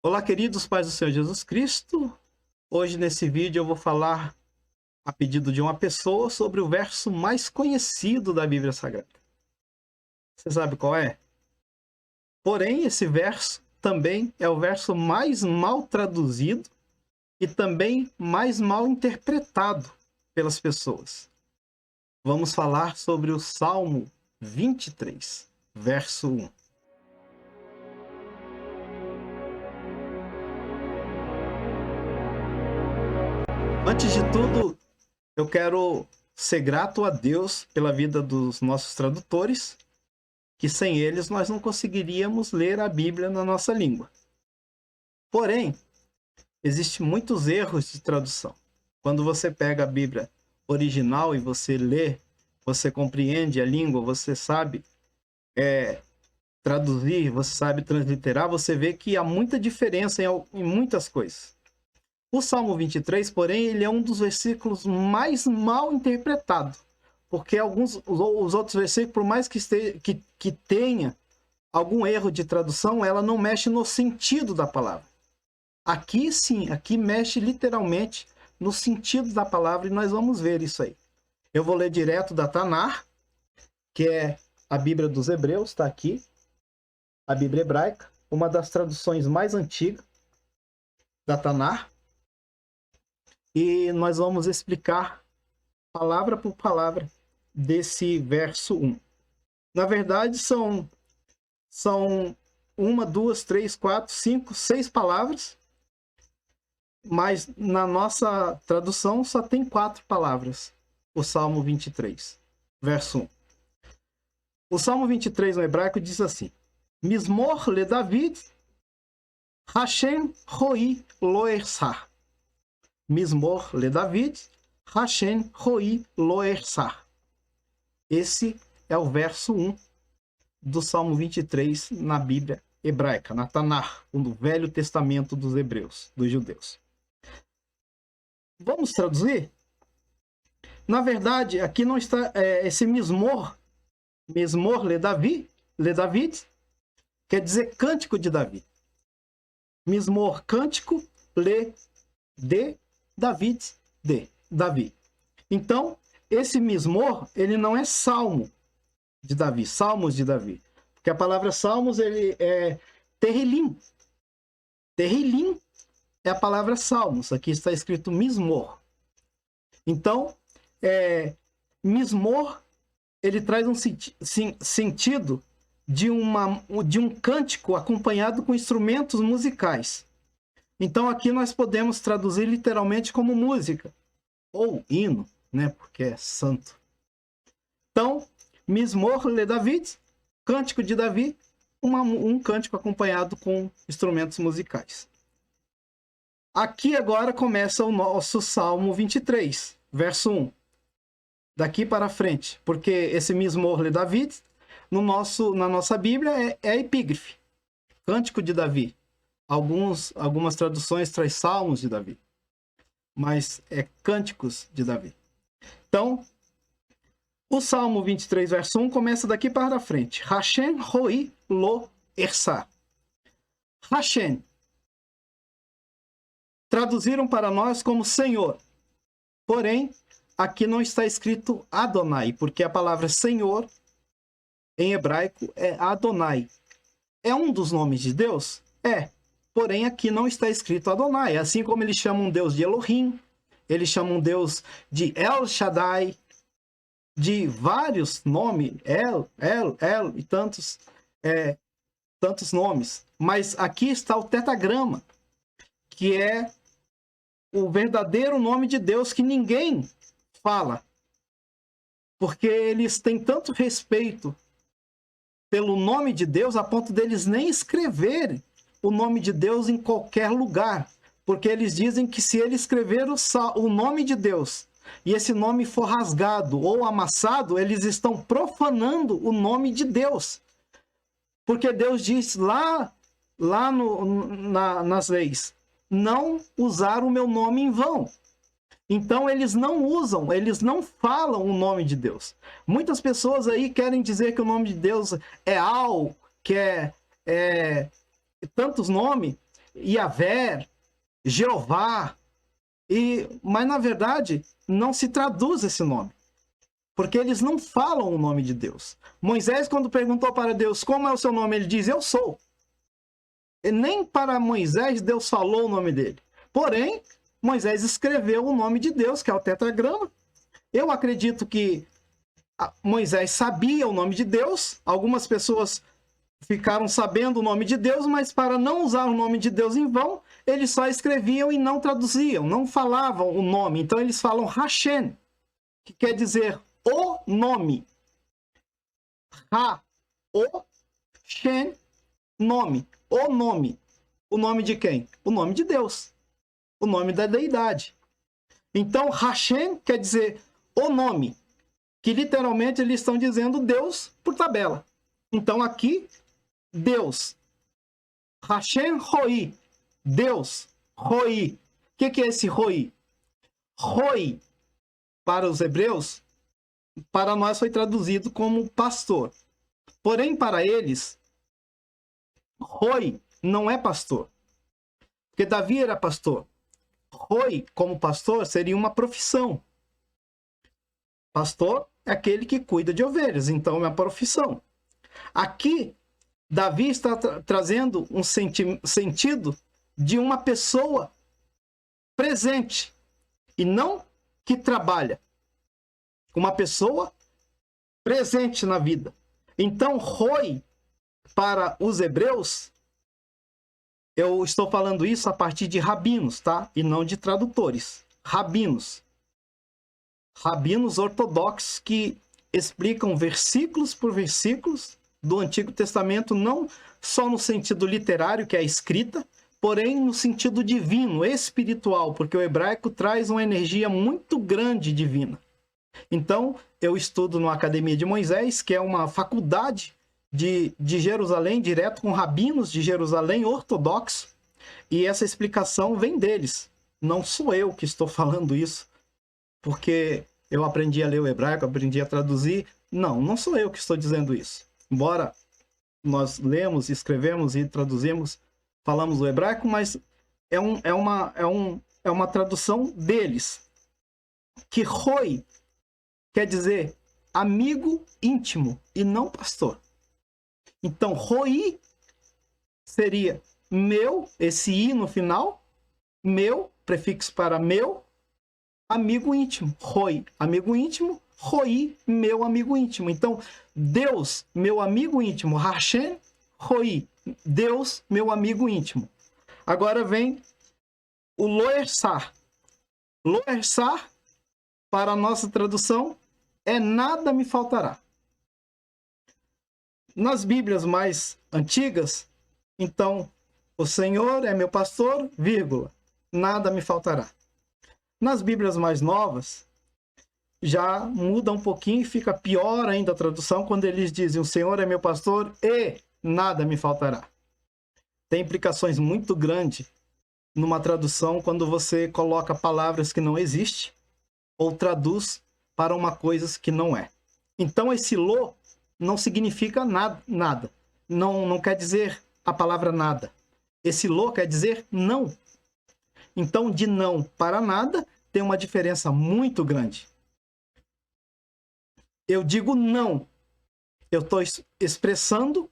Olá, queridos pais do Senhor Jesus Cristo. Hoje, nesse vídeo, eu vou falar, a pedido de uma pessoa, sobre o verso mais conhecido da Bíblia Sagrada. Você sabe qual é? Porém, esse verso também é o verso mais mal traduzido e também mais mal interpretado pelas pessoas. Vamos falar sobre o Salmo 23, verso 1. Antes de tudo, eu quero ser grato a Deus pela vida dos nossos tradutores, que sem eles nós não conseguiríamos ler a Bíblia na nossa língua. Porém, existem muitos erros de tradução. Quando você pega a Bíblia original e você lê, você compreende a língua, você sabe traduzir, você sabe transliterar, você vê que há muita diferença em muitas coisas. O Salmo 23, porém, ele é um dos versículos mais mal interpretados, porque os outros versículos, por mais que tenha algum erro de tradução, ela não mexe no sentido da palavra. Aqui sim, aqui mexe literalmente no sentido da palavra e nós vamos ver isso aí. Eu vou ler direto da Tanar, que é a Bíblia dos Hebreus, está aqui, a Bíblia hebraica, uma das traduções mais antigas da Tanar. E nós vamos explicar palavra por palavra desse verso 1. Na verdade, são 1, 2, 3, 4, 5, 6 palavras, mas na nossa tradução só tem 4 palavras, o Salmo 23, verso 1. O Salmo 23 no hebraico diz assim: Mismor le David, Hashem roi lo ersar. Mismor le David, Hashem roi lo ersar. Esse é o verso 1 do Salmo 23 na Bíblia hebraica, na Tanar, no Velho Testamento dos hebreus, dos judeus. Vamos traduzir? Na verdade, aqui não está esse Mismor le David, quer dizer cântico de Davi. Mismor, cântico, le, de Davi. Então, esse Mismor, ele não é salmo de Davi, salmos de Davi. Porque a palavra salmos, ele é Terrilim. Terrilim é a palavra salmos. Aqui está escrito Mismor. Então, Mismor, ele traz um sentido de um cântico acompanhado com instrumentos musicais. Então, aqui nós podemos traduzir literalmente como música, ou hino, né? Porque é santo. Então, Mismor le David, cântico de Davi, um cântico acompanhado com instrumentos musicais. Aqui agora começa o nosso Salmo 23, verso 1. Daqui para frente, porque esse Mismor le David, na nossa Bíblia, é epígrafe, cântico de Davi. Algumas traduções traz salmos de Davi, mas é cânticos de Davi. Então, o Salmo 23, verso 1 começa daqui para frente. Hashem roi lo ersar. Hashem. Traduziram para nós como Senhor. Porém, aqui não está escrito Adonai, porque a palavra Senhor, em hebraico, é Adonai. É um dos nomes de Deus? É. Porém, aqui não está escrito Adonai. Assim como eles chamam Deus de Elohim, eles chamam Deus de El Shaddai, de vários nomes, El, e tantos nomes. Mas aqui está o tetagrama, que é o verdadeiro nome de Deus que ninguém fala. Porque eles têm tanto respeito pelo nome de Deus, a ponto deles nem escreverem o nome de Deus em qualquer lugar, porque eles dizem que se ele escrever o nome de Deus e esse nome for rasgado ou amassado, eles estão profanando o nome de Deus, porque Deus diz lá nas leis, não usar o meu nome em vão. Então eles não usam, eles não falam o nome de Deus. Muitas pessoas aí querem dizer que o nome de Deus é Al, que é tantos nomes, Yahvé, Jeová, mas na verdade não se traduz esse nome, porque eles não falam o nome de Deus. Moisés, quando perguntou para Deus como é o seu nome, ele diz: eu sou. E nem para Moisés Deus falou o nome dele. Porém, Moisés escreveu o nome de Deus, que é o tetragrama. Eu acredito que Moisés sabia o nome de Deus. Algumas pessoas ficaram sabendo o nome de Deus, mas para não usar o nome de Deus em vão, eles só escreviam e não traduziam, não falavam o nome. Então eles falam Hashem, que quer dizer o nome. Ha, o, Shen, nome. O nome. O nome de quem? O nome de Deus. O nome da deidade. Então Hashem quer dizer o nome, que literalmente eles estão dizendo Deus por tabela. Então aqui, Deus. Hashem Roi. Deus. Roi. O que é esse Roi? Roi, para os hebreus, para nós foi traduzido como pastor. Porém, para eles, Roi não é pastor. Porque Davi era pastor. Roi, como pastor, seria uma profissão. Pastor é aquele que cuida de ovelhas, então é uma profissão. Aqui, Davi está trazendo um sentido de uma pessoa presente e não que trabalha. Uma pessoa presente na vida. Então, Roi, para os hebreus, eu estou falando isso a partir de rabinos, tá? E não de tradutores. Rabinos. Rabinos ortodoxos que explicam versículos por versículos do Antigo Testamento, não só no sentido literário, que é a escrita, porém no sentido divino, espiritual, porque o hebraico traz uma energia muito grande divina. Então, eu estudo na Academia de Moisés, que é uma faculdade de Jerusalém, direto com rabinos de Jerusalém, ortodoxo, e essa explicação vem deles. Não sou eu que estou falando isso, porque eu aprendi a ler o hebraico, aprendi a traduzir. Não sou eu que estou dizendo isso. Embora nós lemos, escrevemos e traduzimos, falamos o hebraico, mas é uma tradução deles. Que Roi quer dizer amigo íntimo e não pastor. Então, Roi seria meu, esse i no final, meu, prefixo para meu, amigo íntimo. Roi, amigo íntimo. Roi, meu amigo íntimo. Então, Deus, meu amigo íntimo. Hashem, Roi, Deus, meu amigo íntimo. Agora vem o Loersar. Loersar, para a nossa tradução, é nada me faltará. Nas Bíblias mais antigas, então, o Senhor é meu pastor, vírgula, nada me faltará. Nas Bíblias mais novas, já muda um pouquinho e fica pior ainda a tradução quando eles dizem: o Senhor é meu pastor e nada me faltará. Tem implicações muito grandes numa tradução quando você coloca palavras que não existem ou traduz para uma coisa que não é. Então esse lo não significa nada. Não quer dizer a palavra nada. Esse lo quer dizer não. Então, de não para nada tem uma diferença muito grande. Eu digo não. Eu estou expressando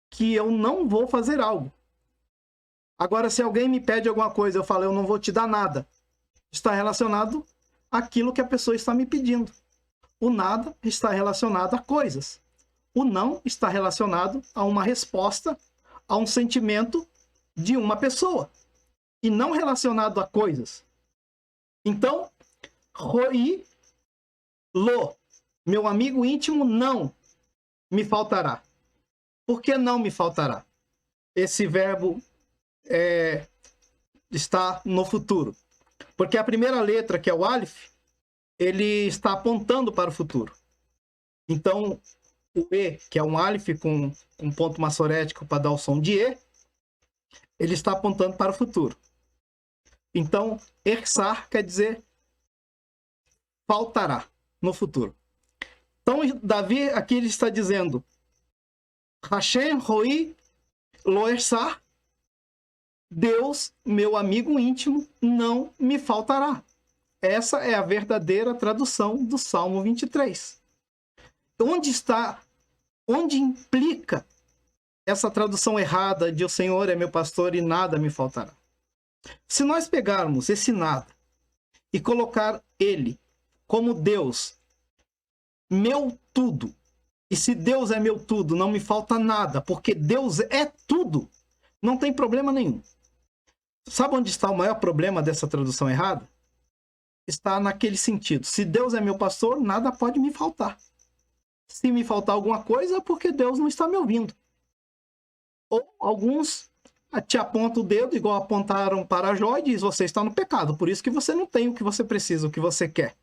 que eu não vou fazer algo. Agora, se alguém me pede alguma coisa, eu falo: eu não vou te dar nada. Está relacionado àquilo que a pessoa está me pedindo. O nada está relacionado a coisas. O não está relacionado a uma resposta, a um sentimento de uma pessoa. E não relacionado a coisas. Então, Roi, lo, meu amigo íntimo, não me faltará. Por que não me faltará? Esse verbo está no futuro. Porque a primeira letra, que é o Aleph, ele está apontando para o futuro. Então, o E, que é um Aleph com um ponto massorético para dar o som de E, ele está apontando para o futuro. Então, Ersar quer dizer faltará no futuro. Então, Davi aqui ele está dizendo: Hashem, Roi, Lo Ersar, Deus, meu amigo íntimo, não me faltará. Essa é a verdadeira tradução do Salmo 23. Onde implica essa tradução errada de o Senhor é meu pastor e nada me faltará? Se nós pegarmos esse nada e colocar ele como Deus, meu tudo, e se Deus é meu tudo, não me falta nada, porque Deus é tudo, não tem problema nenhum. Sabe onde está o maior problema dessa tradução errada? Está naquele sentido. Se Deus é meu pastor, nada pode me faltar. Se me faltar alguma coisa, é porque Deus não está me ouvindo. Ou alguns te apontam o dedo, igual apontaram para Jó, e diz, você está no pecado, por isso que você não tem o que você precisa, o que você quer.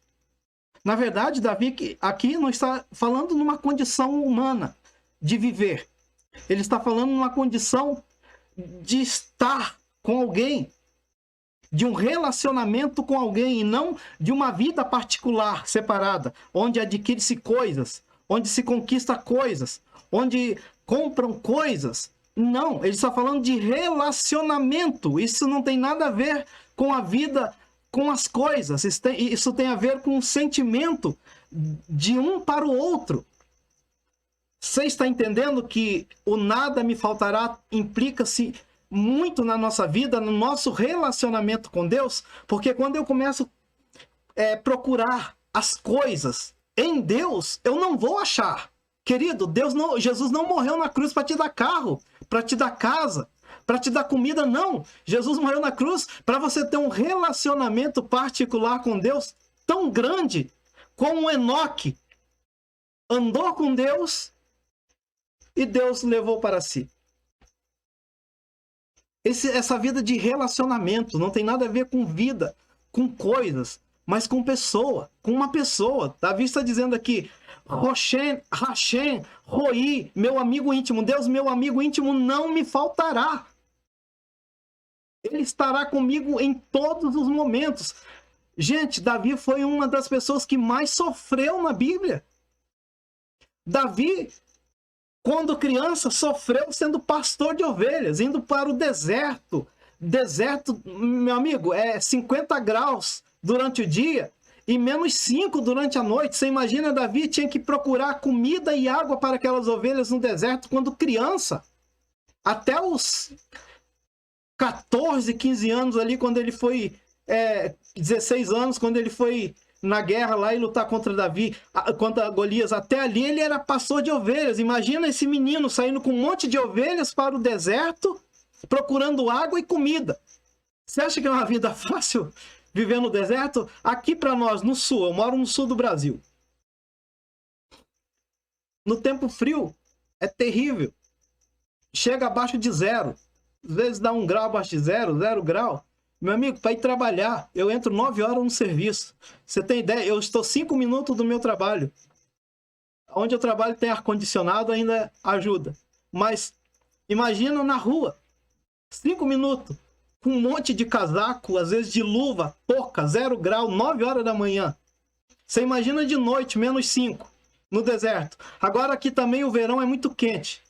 Na verdade, Davi aqui não está falando numa condição humana de viver. Ele está falando numa condição de estar com alguém, de um relacionamento com alguém, e não de uma vida particular, separada, onde adquire-se coisas, onde se conquista coisas, onde compram coisas. Não, ele está falando de relacionamento. Isso não tem nada a ver com a vida, com as coisas. Isso tem a ver com o sentimento de um para o outro. Você está entendendo que o nada me faltará implica-se muito na nossa vida, no nosso relacionamento com Deus? Porque quando eu começo a procurar as coisas em Deus, eu não vou achar. Querido, Jesus não morreu na cruz para te dar carro, para te dar casa, para te dar comida, não. Jesus morreu na cruz para você ter um relacionamento particular com Deus tão grande como Enoque andou com Deus e Deus levou para si. Essa vida de relacionamento não tem nada a ver com vida, com coisas, mas com pessoa, com uma pessoa. Davi está dizendo aqui, Hashem, Roi, meu amigo íntimo, Deus, meu amigo íntimo, não me faltará. Ele estará comigo em todos os momentos. Gente, Davi foi uma das pessoas que mais sofreu na Bíblia. Davi, quando criança, sofreu sendo pastor de ovelhas, indo para o deserto. Deserto, meu amigo, é 50 graus durante o dia e menos 5 durante a noite. Você imagina, Davi tinha que procurar comida e água para aquelas ovelhas no deserto quando criança. Até os 14, 15 anos ali, quando ele foi... 16 anos, quando ele foi na guerra lá e lutar contra Golias, até ali ele era pastor de ovelhas. Imagina esse menino saindo com um monte de ovelhas para o deserto, procurando água e comida. Você acha que é uma vida fácil viver no deserto? Aqui para nós, no sul, eu moro no sul do Brasil. No tempo frio, é terrível. Chega abaixo de 0. Às vezes dá 1 grau abaixo de 0 grau. Meu amigo, para ir trabalhar, eu entro 9 horas no serviço. Você tem ideia? Eu estou 5 minutos do meu trabalho. Onde eu trabalho tem ar-condicionado, ainda ajuda. Mas imagina na rua, 5 minutos, com um monte de casaco, às vezes de luva, touca, 0 grau, 9 horas da manhã. Você imagina de noite, menos 5, no deserto. Agora aqui também o verão é muito quente.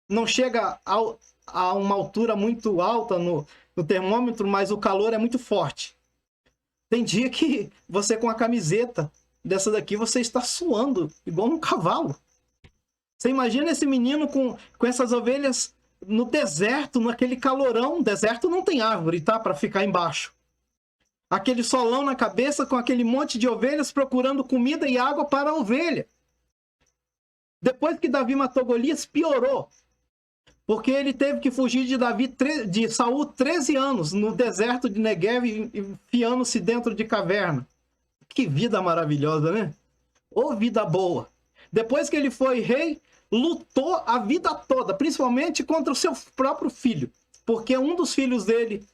Não chega a uma altura muito alta no termômetro, mas o calor é muito forte. Tem dia que você com a camiseta dessa daqui, você está suando igual um cavalo. Você imagina esse menino com essas ovelhas no deserto, naquele calorão. Deserto não tem árvore, tá? Para ficar embaixo. Aquele solão na cabeça com aquele monte de ovelhas procurando comida e água para a ovelha. Depois que Davi matou Golias, piorou. Porque ele teve que fugir de Saul 13 anos no deserto de Negev, enfiando-se dentro de caverna. Que vida maravilhosa, né? Ô vida boa. Depois que ele foi rei, lutou a vida toda, principalmente contra o seu próprio filho. Porque um dos filhos dele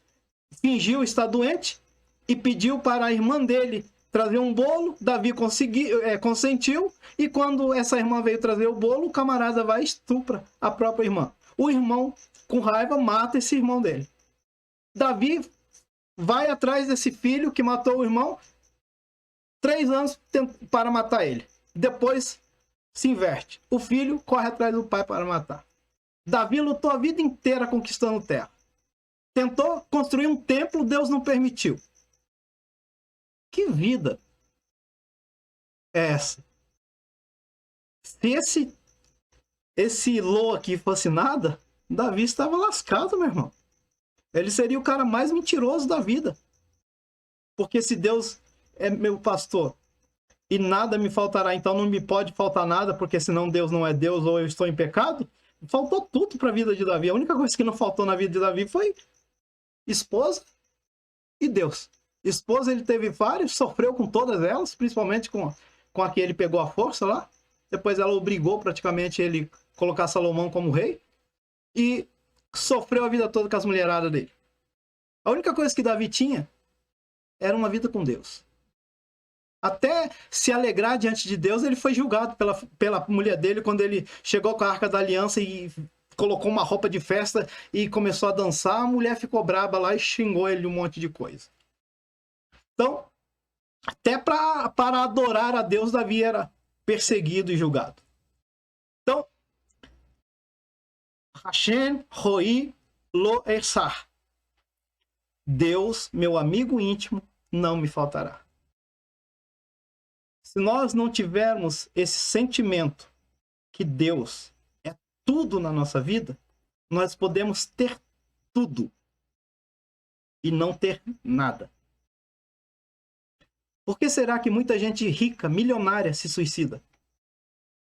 fingiu estar doente e pediu para a irmã dele trazer um bolo. Davi consentiu, e quando essa irmã veio trazer o bolo, o camarada vai e estupra a própria irmã. O irmão, com raiva, mata esse irmão dele. Davi vai atrás desse filho que matou o irmão, 3 anos para matar ele. Depois se inverte. O filho corre atrás do pai para matar. Davi lutou a vida inteira conquistando terra. Tentou construir um templo, Deus não permitiu. Que vida é essa? Se esse Ló aqui fosse nada, Davi estava lascado, meu irmão. Ele seria o cara mais mentiroso da vida. Porque se Deus é meu pastor e nada me faltará, então não me pode faltar nada, porque senão Deus não é Deus ou eu estou em pecado. Faltou tudo para a vida de Davi. A única coisa que não faltou na vida de Davi foi esposa e Deus. Esposa ele teve várias, sofreu com todas elas, principalmente com a que ele pegou a força lá. Depois ela obrigou praticamente ele a colocar Salomão como rei. E sofreu a vida toda com as mulheradas dele. A única coisa que Davi tinha era uma vida com Deus. Até se alegrar diante de Deus, ele foi julgado pela mulher dele quando ele chegou com a Arca da Aliança e colocou uma roupa de festa e começou a dançar. A mulher ficou braba lá e xingou ele um monte de coisa. Então, até para adorar a Deus, Davi era perseguido e julgado. Então, Hashem Roi Lo Esar. Deus, meu amigo íntimo, não me faltará. Se nós não tivermos esse sentimento que Deus é tudo na nossa vida, nós podemos ter tudo e não ter nada. Por que será que muita gente rica, milionária, se suicida?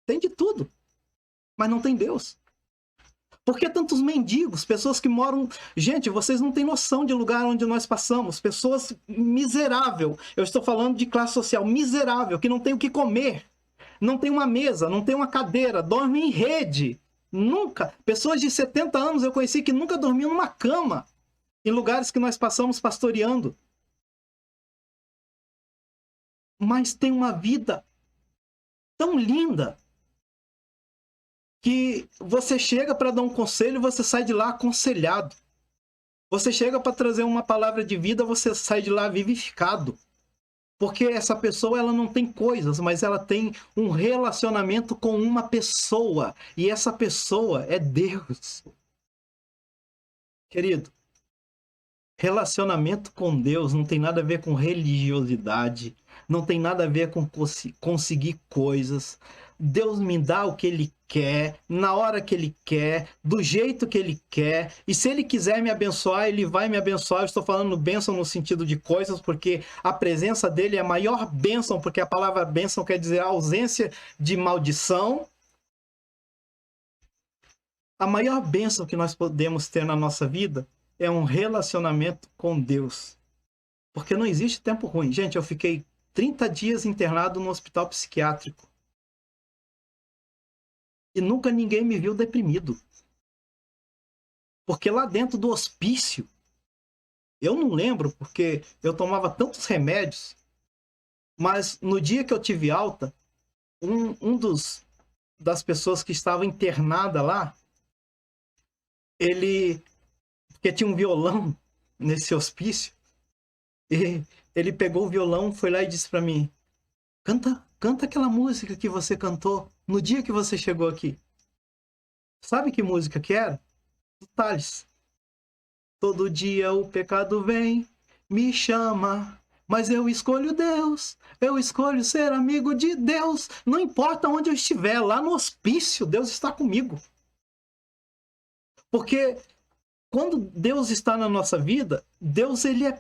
Tem de tudo, mas não tem Deus. Por que tantos mendigos, pessoas que moram... Gente, vocês não têm noção de lugar onde nós passamos. Pessoas miseráveis. Eu estou falando de classe social miserável, que não tem o que comer. Não tem uma mesa, não tem uma cadeira. Dorme em rede. Nunca. Pessoas de 70 anos eu conheci que nunca dormiam numa cama. Em lugares que nós passamos pastoreando. Mas tem uma vida tão linda que você chega para dar um conselho e você sai de lá aconselhado. Você chega para trazer uma palavra de vida, você sai de lá vivificado. Porque essa pessoa ela não tem coisas, mas ela tem um relacionamento com uma pessoa. E essa pessoa é Deus. Querido, relacionamento com Deus não tem nada a ver com religiosidade. Não tem nada a ver com conseguir coisas. Deus me dá o que Ele quer, na hora que Ele quer, do jeito que Ele quer. E se Ele quiser me abençoar, Ele vai me abençoar. Eu estou falando bênção no sentido de coisas, porque a presença dEle é a maior bênção, porque a palavra bênção quer dizer a ausência de maldição. A maior bênção que nós podemos ter na nossa vida é um relacionamento com Deus. Porque não existe tempo ruim. Gente, eu fiquei 30 dias internado no hospital psiquiátrico. E nunca ninguém me viu deprimido. Porque lá dentro do hospício, eu não lembro, porque eu tomava tantos remédios, mas no dia que eu tive alta, das pessoas que estava internada lá, porque tinha um violão nesse hospício, e ele pegou o violão, foi lá e disse para mim, canta aquela música que você cantou no dia que você chegou aqui. Sabe que música que era? Do Tales. Todo dia o pecado vem, me chama, mas eu escolho Deus, eu escolho ser amigo de Deus. Não importa onde eu estiver, lá no hospício, Deus está comigo. Porque quando Deus está na nossa vida, Deus ele é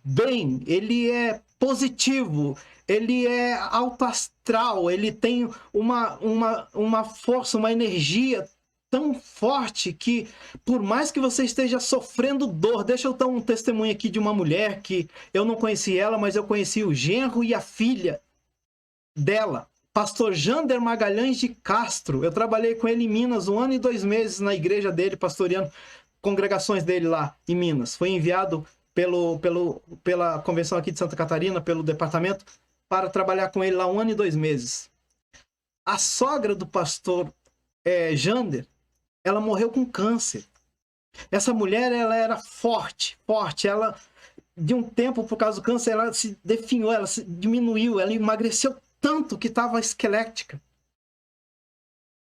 bem, ele é positivo, ele é alto astral, ele tem uma força, uma energia tão forte que, por mais que você esteja sofrendo dor, deixa eu dar um testemunho aqui de uma mulher que eu não conheci ela, mas eu conheci o genro e a filha dela, pastor Jander Magalhães de Castro. Eu trabalhei com ele em Minas 1 ano e 2 meses na igreja dele, pastoreando congregações dele lá em Minas. Foi enviado pela convenção aqui de Santa Catarina, pelo departamento, para trabalhar com ele lá 1 ano e 2 meses. A sogra do pastor Jander, ela morreu com câncer. Essa mulher, ela era forte. Ela, de um tempo, por causa do câncer, ela se definhou, ela se diminuiu, ela emagreceu tanto que estava esquelética.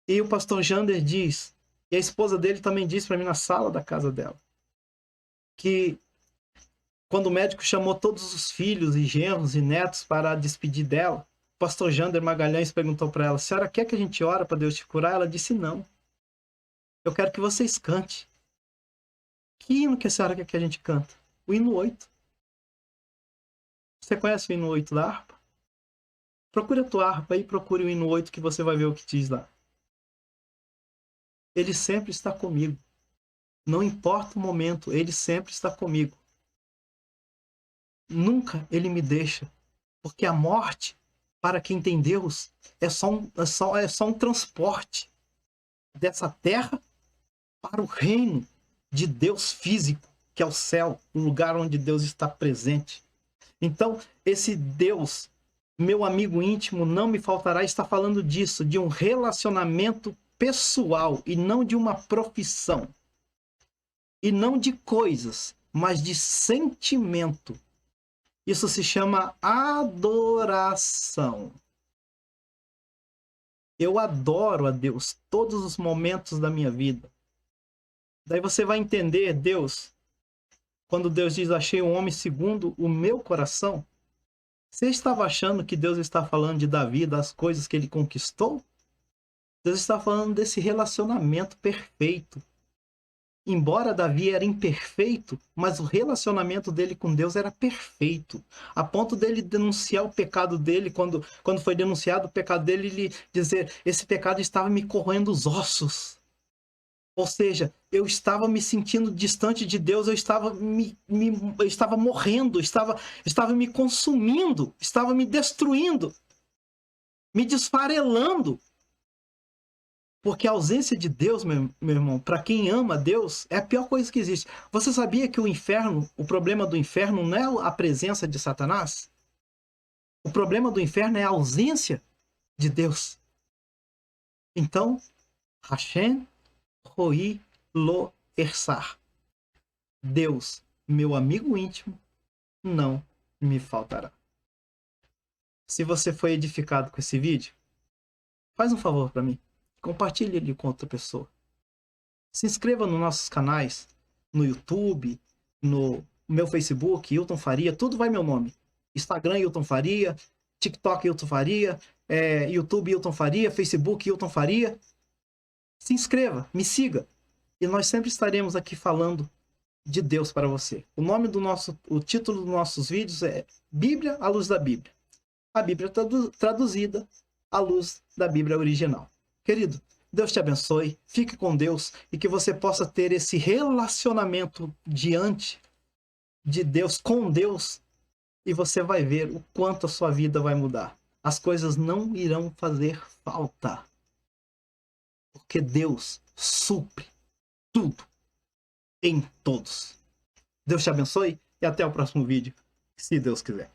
E o pastor Jander diz, e a esposa dele também disse para mim na sala da casa dela, que quando o médico chamou todos os filhos e genros e netos para despedir dela, o pastor Jander Magalhães perguntou para ela: senhora, quer que a gente ore para Deus te curar? Ela disse: não. Eu quero que vocês cantem. Que hino que a senhora quer que a gente canta? O hino 8. Você conhece o hino 8 da harpa? Procure a tua harpa e procure o hino 8 que você vai ver o que diz lá. Ele sempre está comigo. Não importa o momento, ele sempre está comigo. Nunca ele me deixa. Porque a morte, para quem tem Deus, é só um transporte dessa terra para o reino de Deus físico, que é o céu, o lugar onde Deus está presente. Então, esse Deus, meu amigo íntimo, não me faltará, está falando disso, de um relacionamento pessoal e não de uma profissão. E não de coisas, mas de sentimento. Isso se chama adoração. Eu adoro a Deus todos os momentos da minha vida. Daí você vai entender Deus, quando Deus diz: achei um homem segundo o meu coração. Você estava achando que Deus está falando de Davi, das coisas que ele conquistou? Deus está falando desse relacionamento perfeito. Embora Davi era imperfeito, mas o relacionamento dele com Deus era perfeito. A ponto dele denunciar o pecado dele, quando foi denunciado o pecado dele, ele dizer: esse pecado estava me corroendo os ossos. Ou seja, eu estava me sentindo distante de Deus, eu estava eu estava morrendo, estava me consumindo, estava me destruindo, me desfarelando. Porque a ausência de Deus, meu irmão, para quem ama Deus, é a pior coisa que existe. Você sabia que o inferno, o problema do inferno não é a presença de Satanás? O problema do inferno é a ausência de Deus. Então, Hashem Roi Lo Ersar. Deus, meu amigo íntimo, não me faltará. Se você foi edificado com esse vídeo, faz um favor para mim. Compartilhe ele com outra pessoa. Se inscreva nos nossos canais, no YouTube, no meu Facebook, Hilton Faria, tudo vai meu nome. Instagram, Hilton Faria, TikTok, Hilton Faria, YouTube, Hilton Faria, Facebook, Hilton Faria. Se inscreva, me siga. E nós sempre estaremos aqui falando de Deus para você. O título dos nossos vídeos é Bíblia à luz da Bíblia. A Bíblia traduzida à luz da Bíblia original. Querido, Deus te abençoe, fique com Deus e que você possa ter esse relacionamento diante de Deus, com Deus, e você vai ver o quanto a sua vida vai mudar. As coisas não irão fazer falta, porque Deus supre tudo em todos. Deus te abençoe e até o próximo vídeo, se Deus quiser.